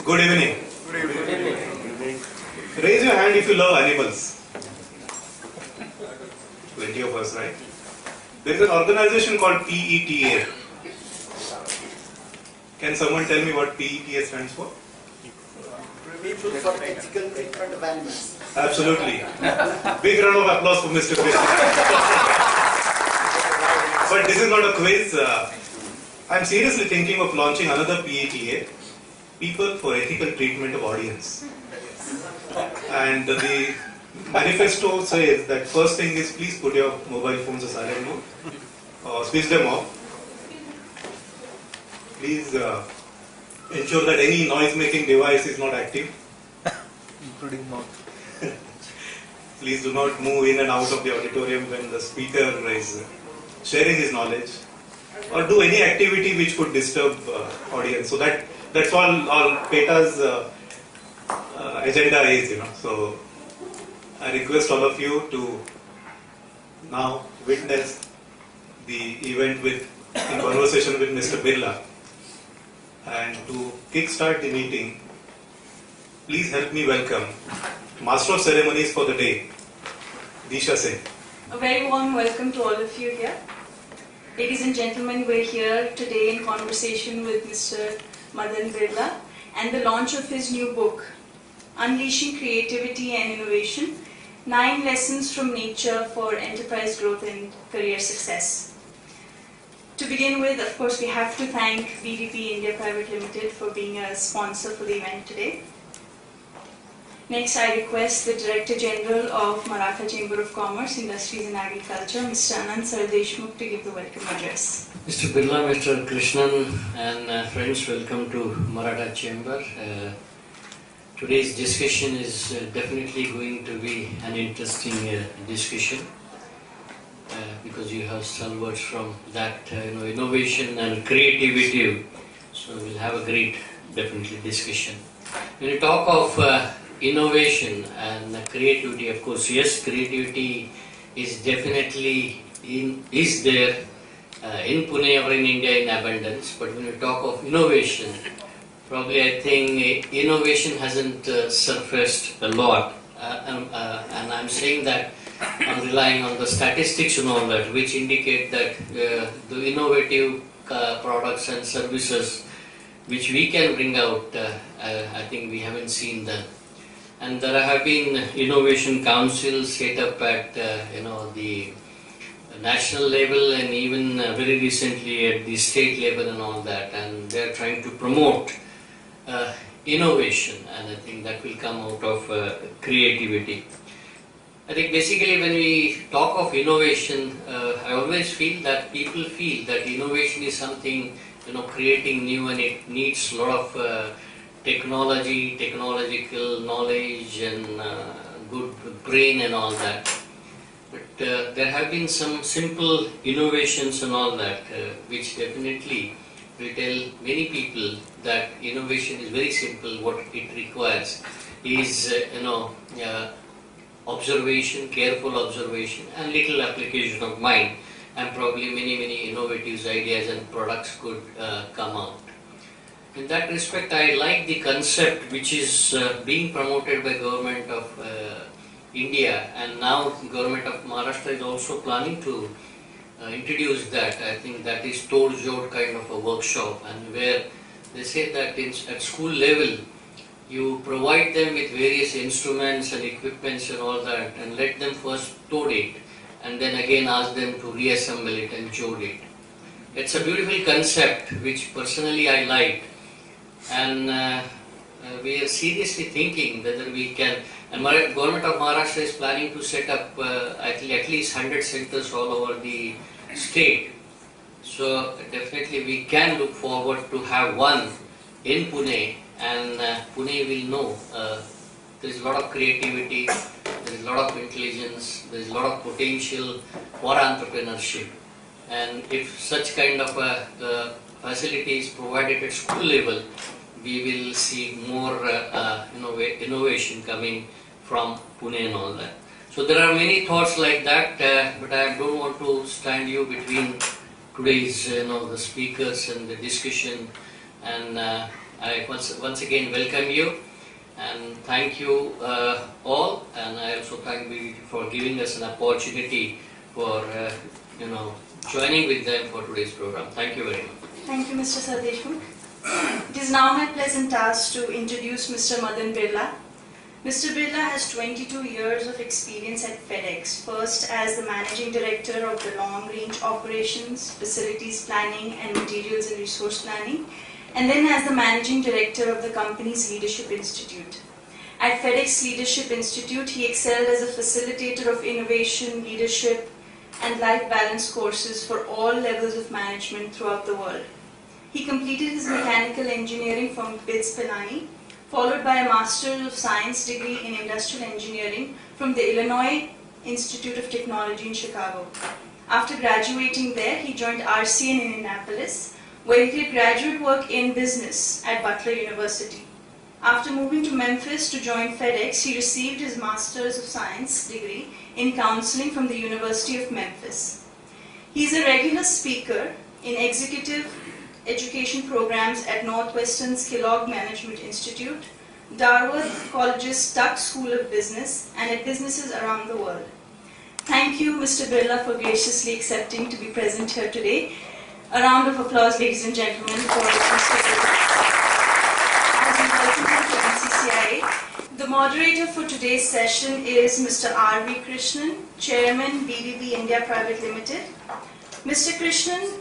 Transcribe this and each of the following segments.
Good evening. Good evening. Raise your hand if you love animals. Plenty of us, right? There is an organization called PETA. Can someone tell me what PETA stands for? People for ethical treatment of animals. Absolutely. Big round of applause for Mr. Krishna. But this is not a quiz. I'm seriously thinking of launching another PETA, People for Ethical Treatment of Audience. And the manifesto says that first thing is please put your mobile phones aside silent mode or switch them off. Please ensure that any noise making device is not active. Including mouth. Please do not move in and out of the auditorium when the speaker is sharing his knowledge, or do any activity which could disturb audience. So that's all PETA's agenda is, So I request all of you to now witness the event in conversation with Mr. Birla, and to kickstart the meeting, please help me welcome Master of Ceremonies for the day, Disha Singh. A very warm welcome to all of you here. Ladies and gentlemen, we're here today in conversation with Mr. Madan Birla and the launch of his new book, Unleashing Creativity and Innovation, 9 Lessons from Nature for Enterprise Growth and Career Success. To begin with, of course, we have to thank BDB India Private Limited for being a sponsor for the event today. Next, I request the Director General of Maratha Chamber of Commerce, Industries and Agriculture, Mr. Anand Sardeshmukh, to give the welcome address. Mr. Birla, Mr. Krishnan and friends, welcome to Maratha Chamber. Today's discussion is definitely going to be an interesting discussion because you have stalwarts from that innovation and creativity. So we'll have a great, definitely, discussion. When you talk of innovation and creativity, of course, yes, creativity is definitely there in Pune or in India in abundance. But when you talk of innovation, probably I think innovation hasn't surfaced a lot, and I'm saying that I'm relying on the statistics and all that, which indicate that the innovative products and services which we can bring out, I think we haven't seen them. And there have been innovation councils set up at the national level and even very recently at the state level and all that, and they are trying to promote innovation, and I think that will come out of creativity. I think basically when we talk of innovation, I always feel that people feel that innovation is something, creating new, and it needs a lot of technological knowledge and good brain and all that. But there have been some simple innovations and all that, which definitely will tell many people that innovation is very simple. What it requires is, observation, careful observation, and little application of mind, and probably many innovative ideas and products could come out. In that respect, I like the concept which is being promoted by Government of India, and now Government of Maharashtra is also planning to introduce that. I think that is Tod-Jod kind of a workshop, and where they say that at school level you provide them with various instruments and equipments and all that, and let them first toad it, and then again ask them to reassemble it and jod it. It's a beautiful concept which personally I like. And we are seriously thinking whether we can, and Government of Maharashtra is planning to set up at least 100 centers all over the state. So definitely we can look forward to have one in Pune, and Pune will know there is a lot of creativity, there is a lot of intelligence, there is a lot of potential for entrepreneurship. And if such kind of facility is provided at school level, we will see more innovation coming from Pune and all that. So there are many thoughts like that, but I don't want to stand you between today's the speakers and the discussion, and I once again welcome you and thank you all, and I also thank BDB for giving us an opportunity for joining with them for today's program. Thank you very much. Thank you, Mr. Sardeshmukh. It is now my pleasant task to introduce Mr. Madan Birla. Mr. Birla has 22 years of experience at FedEx, first as the Managing Director of the Long Range Operations, Facilities Planning and Materials and Resource Planning, and then as the Managing Director of the company's Leadership Institute. At FedEx Leadership Institute, he excelled as a facilitator of innovation, leadership, and life balance courses for all levels of management throughout the world. He completed his mechanical engineering from BITS Pilani, followed by a Master of Science degree in Industrial Engineering from the Illinois Institute of Technology in Chicago. After graduating there, he joined RC in Indianapolis, where he did graduate work in business at Butler University. After moving to Memphis to join FedEx, he received his Master's of Science degree in Counseling from the University of Memphis. He is a regular speaker in executive education programs at Northwestern's Kellogg Management Institute, Dartmouth College's Tuck School of Business, and at businesses around the world. Thank you, Mr. Birla, for graciously accepting to be present here today. A round of applause, ladies and gentlemen, for Mr. Birla. As we welcome him to NCCIA, the moderator for today's session is Mr. R.V. Krishnan, Chairman, BDB India Private Limited. Mr. Krishnan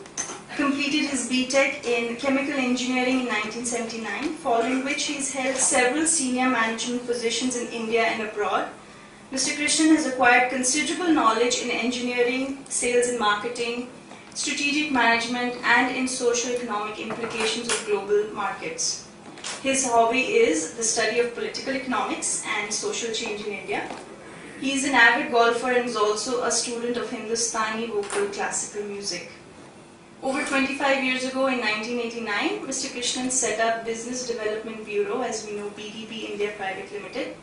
completed his B.Tech in Chemical Engineering in 1979, following which he has held several senior management positions in India and abroad. Mr. Krishnan has acquired considerable knowledge in engineering, sales and marketing, strategic management, and in socio-economic implications of global markets. His hobby is the study of political economics and social change in India. He is an avid golfer and is also a student of Hindustani vocal classical music. Over 25 years ago, in 1989, Mr. Krishnan set up Business Development Bureau, as we know BDB India Private Limited,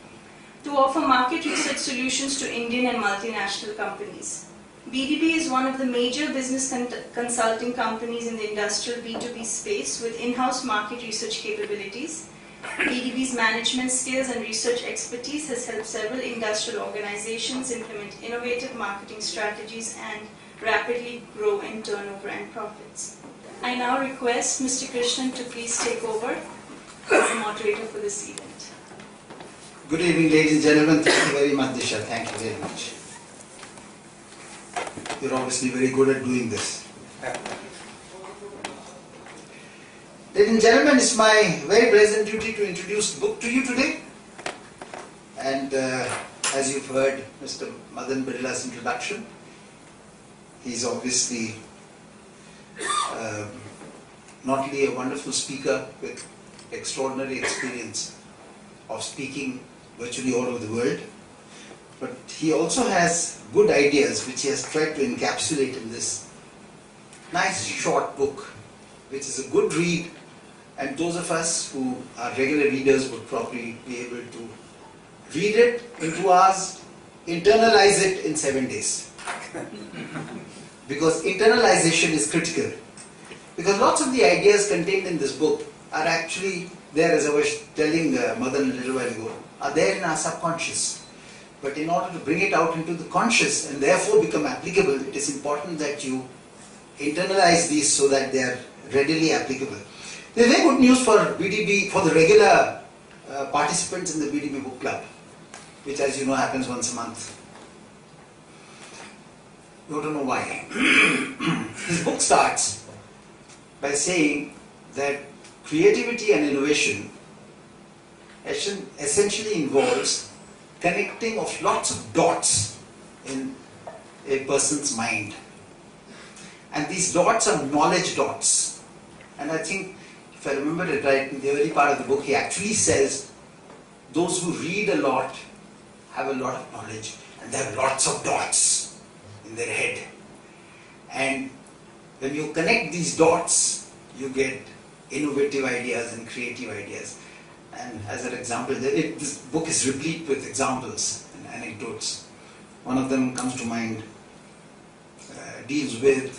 to offer market research solutions to Indian and multinational companies. BDB is one of the major business consulting companies in the industrial B2B space with in-house market research capabilities. BDB's management skills and research expertise has helped several industrial organizations implement innovative marketing strategies and rapidly grow in turnover and profits. I now request Mr. Krishnan to please take over as the moderator for this event. Good evening, ladies and gentlemen. Thank you very much, Disha. Thank you very much. You're obviously very good at doing this. Ladies and gentlemen, it's my very pleasant duty to introduce the book to you today. And as you've heard Mr. Madan Birla's introduction, he's obviously not only a wonderful speaker with extraordinary experience of speaking virtually all over the world, but he also has good ideas which he has tried to encapsulate in this nice short book, which is a good read, and those of us who are regular readers would probably be able to read it in 2 hours, internalize it in 7 days. Because internalization is critical. Because lots of the ideas contained in this book are actually there, as I was telling Madan a little while ago, are there in our subconscious. But in order to bring it out into the conscious and therefore become applicable, it is important that you internalize these so that they are readily applicable. There is very good news for BDB, for the regular participants in the BDB book club, which, as you know, happens once a month. You don't know why. His book starts by saying that creativity and innovation essentially involves connecting of lots of dots in a person's mind. And these dots are knowledge dots. And I think, if I remember it right, in the early part of the book, he actually says, those who read a lot have a lot of knowledge, and there are lots of dots in their head. And when you connect these dots, you get innovative ideas and creative ideas. And as an example, this book is replete with examples and anecdotes. One of them comes to mind, deals with